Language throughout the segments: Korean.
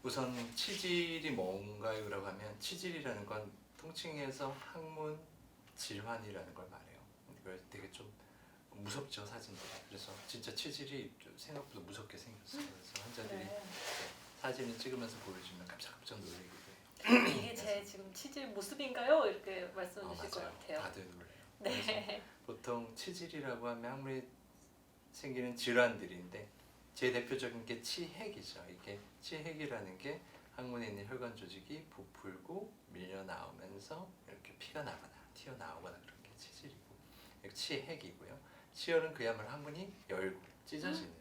우선 치질이 뭔가요라고 하면 치질이라는 건 통칭해서 항문 질환이라는 걸 말해요. 이걸 되게 좀 무섭죠, 사진들이. 그래서 진짜 치질이 좀 생각보다 무섭게 생겼어요. 그래서 환자들이 네. 사진을 찍으면서 보여주면 깜짝깜짝 놀라기도 해요. 이게 제 지금 치질 모습인가요? 이렇게 말씀해 주실 것 맞아요. 같아요. 다들 놀래요. 그래서 네. 보통 치질이라고 하면 항문에 생기는 질환들인데 제일 대표적인 게 치핵이죠. 이게 치핵이라는 게 항문에 있는 혈관 조직이 부풀고 밀려 나오면서 이렇게 피가 나거나 튀어나오거나 그런 게 치질이고, 치핵이고요. 치열은 그야말로 항문이 열고 찢어지는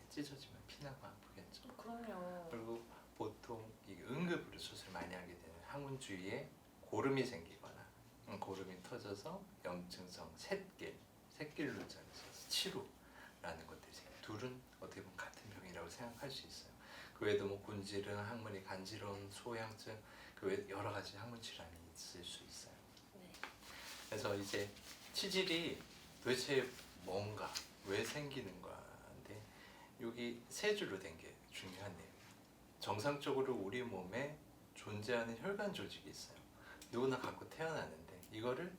찢어지면 피나고 아프겠죠. 그럼요. 그리고 보통 이 응급으로 수술 많이 하게 되는 항문 주위에 고름이 생기거나 고름이 터져서 염증성 샛길 눈장에서 치루라는 것들이 생겨요. 둘은 어떻게 보면 같은 병이라고 생각할 수 있어요. 그 외에도 뭐 곤지른, 항문이 간지러운, 소양증, 그 외에 여러 가지 항문 질환이 있을 수 있어요. 네. 그래서 이제 치질이 도대체 뭔가, 왜 생기는 건데 여기 세 줄로 된 게 중요한 내용이에요. 정상적으로 우리 몸에 존재하는 혈관 조직이 있어요. 누구나 갖고 태어나는데 이거를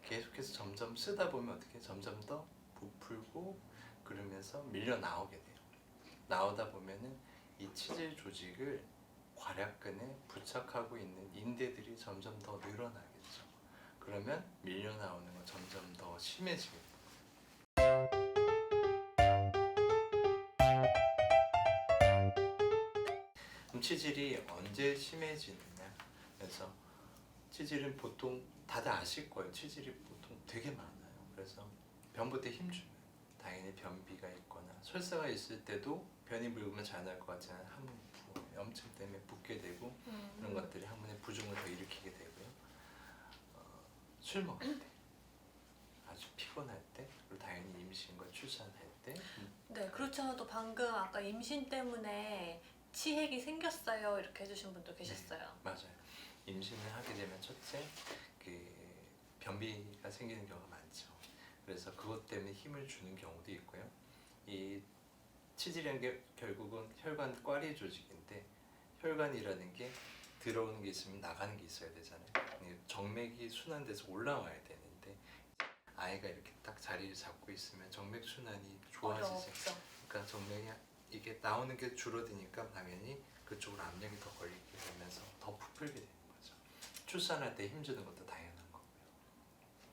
계속해서 점점 쓰다 보면 어떻게 점점 더 부풀고 그러면서 밀려 나오게 돼요. 나오다 보면은 이 치질 조직을 괄약근에 부착하고 있는 인대들이 점점 더 늘어나겠죠. 그러면 밀려 나오는 건 점점 더 심해지게 돼요. 그럼 치질이 언제 심해지느냐? 그래서 치질은 보통 다들 아실 거예요. 치질이 보통 되게 많아요. 그래서 변볼 때 힘주면 당연히 변비가 있거나 설사가 있을 때도 변이 붉으면 잘 날 것 같지만 항문 부어 염증 때문에 붓게 되고 이런 것들이 항문의 부종을 더 일으키게 되고요. 술 먹을 때 아주 피곤할 때 그리고 당연히 임신과 출산할 때 네, 그렇지 않아도 방금 아까 임신 때문에 치핵이 생겼어요 이렇게 해주신 분도 계셨어요. 네, 맞아요. 임신을 하게 되면 첫째 그 변비가 생기는 경우가 많죠. 그래서 그것 때문에 힘을 주는 경우도 있고요. 이 치질이라는 게 결국은 혈관 꽈리 조직인데 혈관이라는 게 들어오는 게 있으면 나가는 게 있어야 되잖아요. 정맥이 순환돼서 올라와야 되는데 아이가 이렇게 딱 자리를 잡고 있으면 정맥 순환이 좋아지죠. 어렵죠. 그러니까 정맥이 이게 나오는 게 줄어드니까 당연히 그쪽으로 압력이 더 걸리게 되면서 더 부풀게 되는 거죠. 출산할 때 힘주는 것도 당연한 거고요.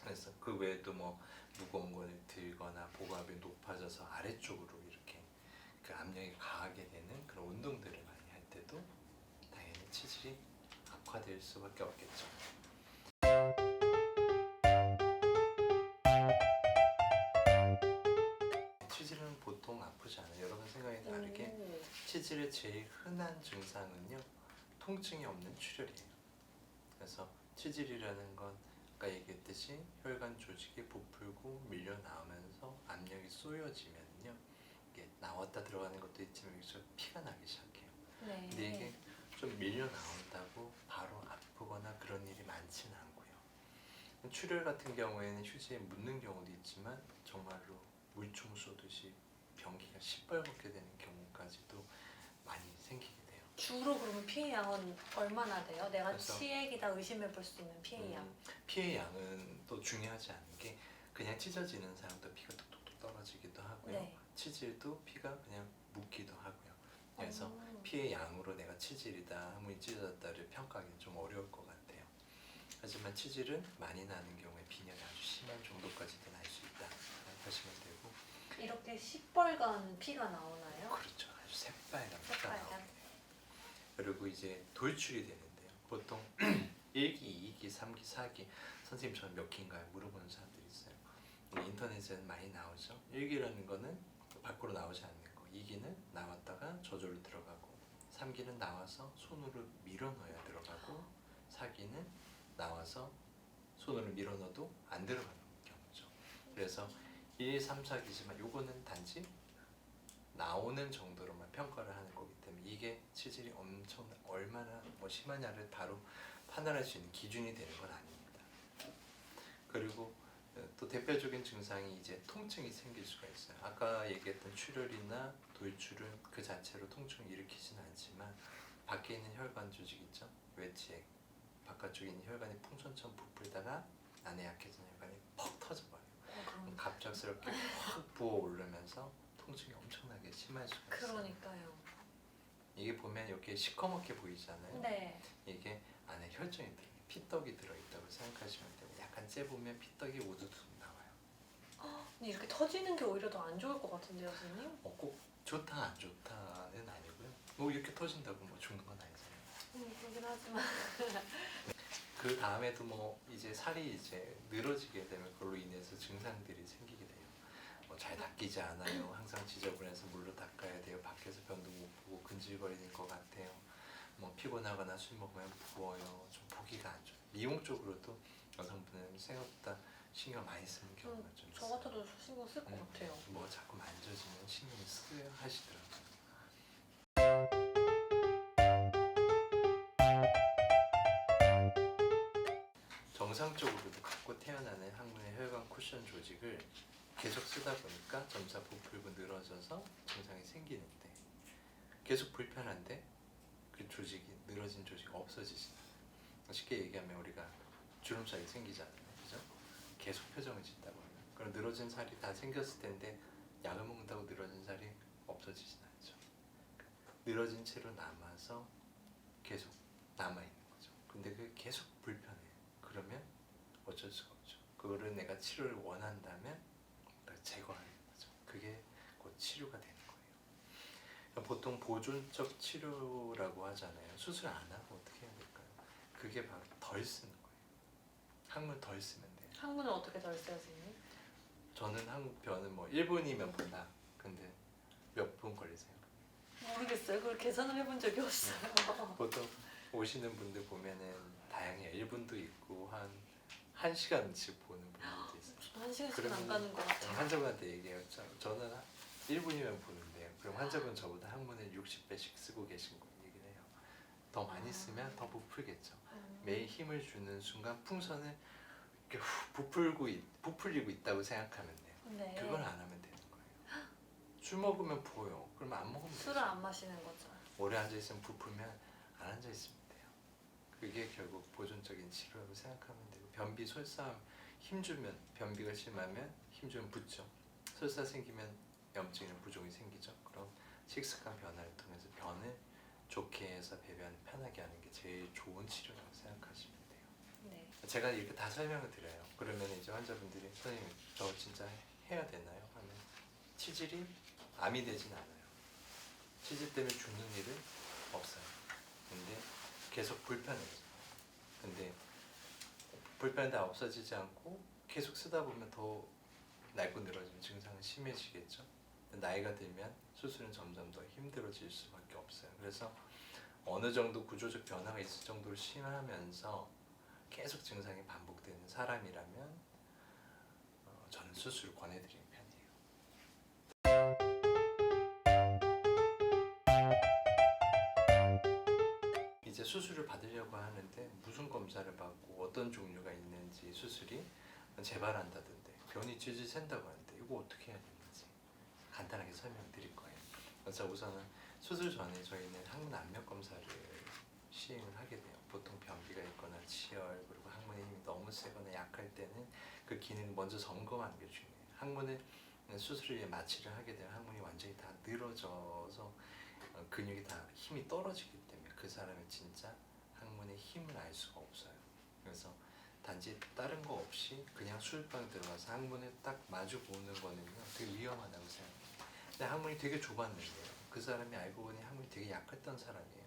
그래서 그 외에도 뭐 무거운 걸 들거나 복압이 높아져서 아래쪽으로 이렇게 그 압력이 가하게 되는 그런 운동들을 많이 할 때도 당연히 치질이 악화될 수밖에 없겠죠. 치질은 보통 아프지 않아요. 여러분 생각이 다르게 치질의 제일 흔한 증상은요, 통증이 없는 출혈이에요. 그래서 치질이라는 건 아까 얘기했듯이 혈관 조직이 부풀고 밀려 나오면서 압력이 쏘여지면요, 이게 나왔다 들어가는 것도 있지만 여기서 피가 나기 시작해요. 네. 근데 이게 좀 밀려 나온다고 바로 아프거나 그런 일이 많지는 않고요. 출혈 같은 경우에는 휴지에 묻는 경우도 있지만 정말로 물총 쏘듯이 변기가 시뻘겋게 되는 경우까지도 많이 생기게 돼요. 주로 그러면 피해 양은 얼마나 돼요? 내가 그래서 치핵이다 의심해 볼 수 있는 피해 양. 피해 양은 또 중요하지 않은 게 그냥 찢어지는 사람도 피가 뚝뚝뚝 떨어지기도 하고요. 네. 치질도 피가 그냥 묻기도 하고요. 그래서 오. 피해 양으로 내가 치질이다, 항문이 찢어졌다를 평가하기는 좀 어려울 것 같아요. 하지만 치질은 많이 나는 경우에 빈혈이 아주 심한 정도까지도 날 수 있다 하시면 되고. 이렇게 시뻘건 피가 나오나요? 그렇죠. 아주 새빨간 피가 새빨간. 나오게 돼요. 그리고 이제 돌출이 되는데요. 보통 1기, 2기, 3기, 4기 선생님 저는 몇 기인가요? 물어보는 사람들이 있어요. 인터넷에는 많이 나오죠. 1기라는 거는 밖으로 나오지 않는 거, 2기는 나왔다가 저절로 들어가고, 3기는 나와서 손으로 밀어 넣어야 들어가고, 4기는 나와서 손으로 밀어 넣어도 안 들어가는 경우죠. 그래서 1, 3, 4기지만 요거는 단지 나오는 정도로만 평가를 하는 거기 때문에 이게 치질이 엄청 얼마나 심하냐를 바로 판단할 수 있는 기준이 되는 건 아닙니다. 그리고 또 대표적인 증상이 이제 통증이 생길 수가 있어요. 아까 얘기했던 출혈이나 돌출은 그 자체로 통증을 일으키지는 않지만 밖에 있는 혈관 조직 있죠? 외치액 바깥쪽에 있는 혈관이 풍선처럼 부풀다가 안에 약해진 혈관이 퍽 터져버려요. 그럼 갑작스럽게 확 부어오르면서 통증이 엄청나게 심할 수가 있어요. 그러니까요. 이게 보면 이렇게 시커멓게 보이잖아요. 네. 이게 안에 혈전이 들어요. 피떡이 들어있다고 생각하시면 돼요. 약간 째보면 피떡이 우두둑 나와요. 근데 이렇게 터지는 게 오히려 더 안 좋을 것 같은데요, 선생님? 꼭 좋다 안 좋다는 아니고요. 뭐 이렇게 터진다고 뭐 죽는 건 아니잖아요. 그러긴 하지만. 그 다음에도 뭐 이제 살이 이제 늘어지게 되면 그걸로 인해서 증상들이 생기게 돼요. 뭐 잘 닦이지 않아요. 항상 지저분해서 물로 닦아야 돼요. 밖에서 변도 못 보고 근질거리는 것 같아요. 뭐 피곤하거나 술 먹으면 부어요. 좀 보기가 안 좋아요. 미용 쪽으로도 여성분은 생각보다 신경 많이 쓰는 경우가 좀 저 있어요. 같아도 신경 쓸 것 같아요. 뭐 자꾸 만져지면 신경이 쓰여 하시더라고요. 정상적으로도 갖고 태어나는 항문의 혈관 쿠션 조직을 계속 쓰다 보니까 점차 부풀고 늘어져서 증상이 생기는데 계속 불편한데 그 조직이 늘어진 조직이 없어지지 않아요. 쉽게 얘기하면 우리가 주름살이 생기잖아요. 그죠? 계속 표정을 짓다 보면 그럼 늘어진 살이 다 생겼을 텐데 약을 먹는다고 늘어진 살이 없어지진 않죠. 늘어진 채로 남아서 계속 남아있는 거죠. 근데 그게 계속 불편해요. 그러면 어쩔 수가 없죠. 그거를 내가 치료를 원한다면 제거하는 거죠. 그게 곧 치료가 되는 거예요. 그러니까 보통 보존적 치료라고 하잖아요. 수술 안 하고 어떻게 해야 될까요? 그게 바로 덜 쓰는 거예요. 항문 덜 쓰면 돼요. 항문을 어떻게 덜 써요, 선생님? 저는 한국 병은 뭐 1분이면 본다. 근데 몇 분 걸리세요? 모르겠어요. 그걸 계산을 해본 적이 없어요. 보통 오시는 분들 보면은 다양해요. 1분도 있고 한 1시간씩 보는 분들도 있어요. 저도 한 시간씩은 안 그러면 가는 것 같아요. 환자분한테 얘기해요. 저는 1분이면 보는데요. 그럼 환자분 저보다 항문을 60배씩 쓰고 계신 거 얘기를 해요. 더 많이 쓰면 더 부풀겠죠. 매일 힘을 주는 순간 풍선을 이렇게 부풀리고 있다고 생각하면 돼요. 네. 그걸 안 하면 되는 거예요. 술 먹으면 부어요. 그럼 안 먹으면 되죠. 술을 안 마시는 거죠. 오래 앉아있으면 부풀면 안 앉아있으면 돼요. 그게 결국 보존적인 치료라고 생각하면 되고 변비, 설사 힘주면 변비가 심하면 힘주면 붓죠. 설사 생기면 염증이나 부종이 생기죠. 그럼 식습관 변화를 통해서 변을 좋게 해서 배변을 편하게 하는 게 제일 좋은 치료라고 생각하시면 돼요. 네. 제가 이렇게 다 설명을 드려요. 그러면 이제 환자분들이 선생님 저 진짜 해야 되나요? 하면 치질이 암이 되진 않아요. 치질 때문에 죽는 일은 없어요. 근데 계속 불편해요. 근데 불편이 다 없어지지 않고 계속 쓰다 보면 더 낡고 늘어지는 증상은 심해지겠죠. 나이가 들면 수술은 점점 더 힘들어질 수밖에 없어요. 그래서 어느 정도 구조적 변화가 있을 정도로 심하면서 계속 증상이 반복되는 사람이라면 저는 수술을 권해드리는 편이에요. 이제 수술을 받으려고 하는데 무슨 검사를 받고 어떤 종류가 있는지 수술이 재발한다던데 변이 질질 샌다고 하는데 이거 어떻게 해야 되는지 간단하게 설명드릴 거예요. 그래서 우선은 수술 전에 저희는 항문 압력 검사를 시행을 하게 돼요. 보통 변비가 있거나 치열 그리고 항문의 힘이 너무 세거나 약할 때는 그 기능을 먼저 점검하는 게 중요해요. 항문을 수술을 마취를 하게 되면 항문이 완전히 다 늘어져서 근육이 다 힘이 떨어지기 때문에 그 사람의 진짜 항문의 힘을 알 수가 없어요. 그래서 단지 다른 거 없이 그냥 수술방 들어가서 항문을 딱 마주 보는 거는요 되게 위험하다고 생각해요. 근데 항문이 되게 좁았는데요. 그 사람이 알고 보니 항문이 되게 약했던 사람이에요.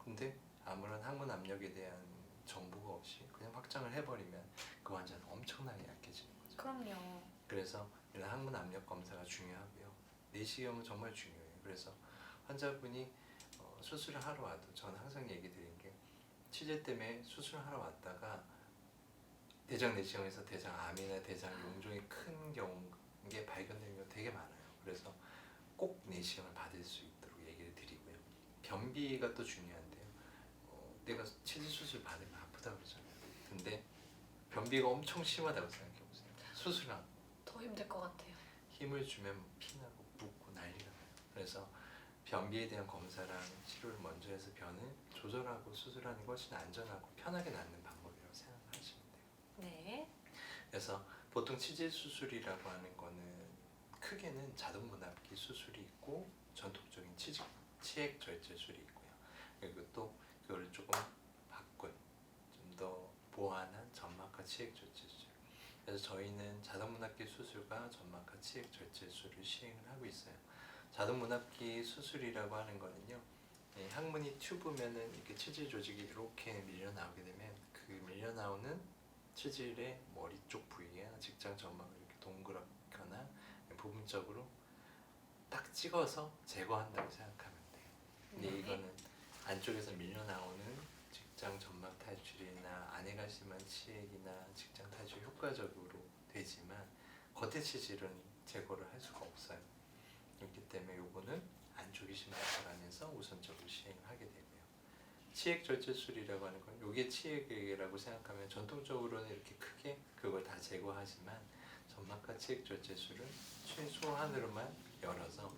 근데 아무런 항문 압력에 대한 정보가 없이 그냥 확장을 해버리면 그 환자는 엄청나게 약해지는 거죠. 그럼요. 그래서 이런 항문 압력 검사가 중요하고요. 내시경은 정말 중요해요. 그래서 환자분이 수술을 하러 와도 저는 항상 얘기 드리는 게 치질 때문에 수술을 하러 왔다가 대장 내시경에서 대장암이나 대장 용종이 큰 경우에 발견되는 경우가 되게 많아요. 그래서 꼭 내시경을 받을 수 있도록 얘기를 드리고요. 변비가 또 중요한데요. 내가 치질 수술 받으면 아프다고 그러잖아요. 근데 변비가 엄청 심하다고 생각해보세요. 수술하고 더 힘들 것 같아요. 힘을 주면 피나고 붓고 난리가 나요. 그래서 변비에 대한 검사랑 치료를 먼저 해서 변을 조절하고 수술하는 것이 안전하고 편하게 낫는 방법이라고 생각하시면 돼요. 네. 그래서 보통 치질 수술이라고 하는 거는 크게는 자동문합기 수술이 있고 전통적인 치액 절제술이 있고요. 그리고 또 그걸 조금 바꾼 좀 더 보완한 점막과 치액 절제술. 그래서 저희는 자동문합기 수술과 점막과 치액 절제술을 시행을 하고 있어요. 자동문합기 수술이라고 하는 거는요, 항문이 튜브면은 이렇게 치질 조직이 이렇게 밀려 나오게 되면 그 밀려 나오는 치질의 머리 쪽 부위에 직장 점막을 이렇게 동그랗거나 부분적으로 딱 찍어서 제거한다고 생각하면 돼요. 근데 네. 이거는 안쪽에서 밀려 나오는 직장 점막 탈출이나 안에가 심한 치액이나 직장 탈출이 효과적으로 되지만 겉에 치질은 제거를 할 수가 없어요. 그렇기 때문에 요거는 안쪽이 심한 질환에서 우선적으로 시행을 하게 되고요. 치액 절제술이라고 하는 건 요게 치액이라고 생각하면 전통적으로는 이렇게 크게 그걸 다 제거하지만 점막과 치액 절제술은 최소한으로만 열어서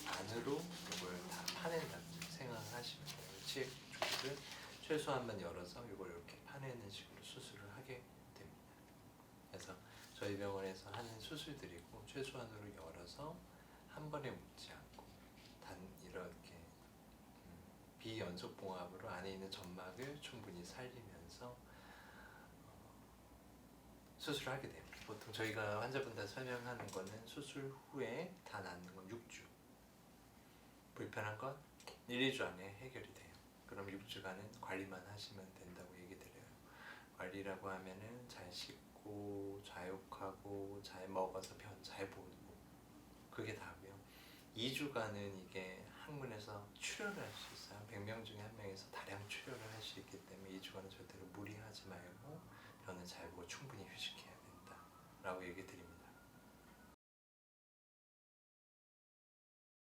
안으로 이걸 다 파낸다고 생각을 하시면 돼요. 치액 조직을 최소한만 열어서 이걸 이렇게 파내는 식으로 수술을 하게 됩니다. 그래서 저희 병원에서 하는 수술들이고 최소한으로 열어서 한 번에 묶지 않고 단 이렇게 비연속 봉합으로 안에 있는 점막을 충분히 살리면서 수술을 하게 됩니다. 보통 저희가 환자분들 설명하는 거는 수술 후에 다 낫는 건 6주. 불편한 건 1, 2주 안에 해결이 돼요. 그럼 6주간은 관리만 하시면 된다고 얘기 드려요. 관리라고 하면은 잘 씻고 좌욕하고 잘 먹어서 변 잘 보고 그게 다고요. 2주간은 이게 항문에서 출혈을 할 수 있어요. 100명 중에 1명에서 다량 출혈을 할 수 있기 때문에 2주간은 절대로 무리하지 말고 변을 잘 보고 충분히 휴식해야 된다라고 얘기 드립니다.